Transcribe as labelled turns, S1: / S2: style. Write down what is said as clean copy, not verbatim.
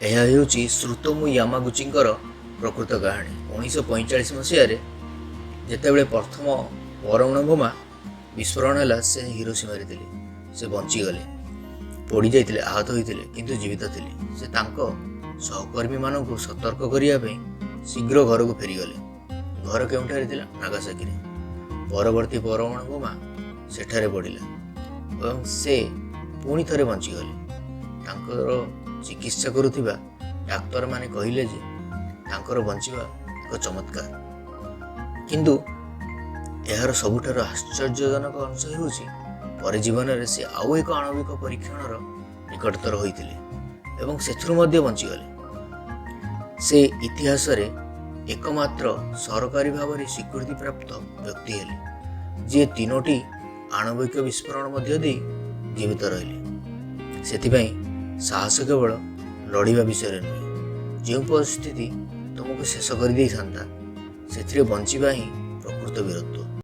S1: ଏହା ହେଉଛି ଶ୍ରୁତୋମୁ ୟାମାଗୁଚିଙ୍କର ପ୍ରକୃତ କାହାଣୀ। 1945 ମସିହାରେ ଯେତେବେଳେ ପ୍ରଥମ ପରମାଣୁ ବୋମା ବିସ୍ଫୋରଣ ହେଲା, ସେ ହିରୋସୀମାରେ ଥିଲେ। ସେ ବଞ୍ଚିଗଲେ, ପୋଡ଼ି ଯାଇଥିଲେ, ଆହତ ହୋଇଥିଲେ, କିନ୍ତୁ ଜୀବିତ ଥିଲେ। ସେ ତାଙ୍କ ସହକର୍ମୀମାନଙ୍କୁ ସତର୍କ କରିବା ପାଇଁ ଶୀଘ୍ର ଘରକୁ ଫେରିଗଲେ। ଘର କେଉଁଠାରେ ଥିଲା? ନାଗାସାକିରେ। ପରବର୍ତ୍ତୀ ପରମାଣୁ ବୋମା ସେଠାରେ ପଡ଼ିଲା ଏବଂ ସେ ପୁଣି ଥରେ ବଞ୍ଚିଗଲେ। ତାଙ୍କର ଚିକିତ୍ସା କରୁଥିବା ଡାକ୍ତରମାନେ କହିଲେ ଯେ ତାଙ୍କର ବଞ୍ଚିବା ଏକ ଚମତ୍କାର। କିନ୍ତୁ ଏହାର ସବୁଠାରୁ ଆଶ୍ଚର୍ଯ୍ୟଜନକ ଅଂଶ ହେଉଛି ପରେ ଜୀବନରେ ସେ ଆଉ ଏକ ଆଣବିକ ପରୀକ୍ଷଣର ନିକଟତର ହୋଇଥିଲେ ଏବଂ ସେଥିରୁ ମଧ୍ୟ ବଞ୍ଚିଗଲେ। ସେ ଇତିହାସରେ ଏକମାତ୍ର ସରକାରୀ ଭାବରେ ସ୍ୱୀକୃତିପ୍ରାପ୍ତ ବ୍ୟକ୍ତି ହେଲେ ଯିଏ 3ଟି ଆଣବିକ ବିସ୍ଫୋରଣ ମଧ୍ୟ ଦେଇ ଜୀବିତ ରହିଲେ। ସେଥିପାଇଁ ସାହସ କେବଳ ଲଢ଼ିବା ବିଷୟରେ ନୁହେଁ, ଯେଉଁ ପରିସ୍ଥିତି ତୁମକୁ ଶେଷ କରିଦେଇଥାନ୍ତା ସେଥିରେ ବଞ୍ଚିବା ହିଁ ପ୍ରକୃତ ବୀରତ୍ୱ।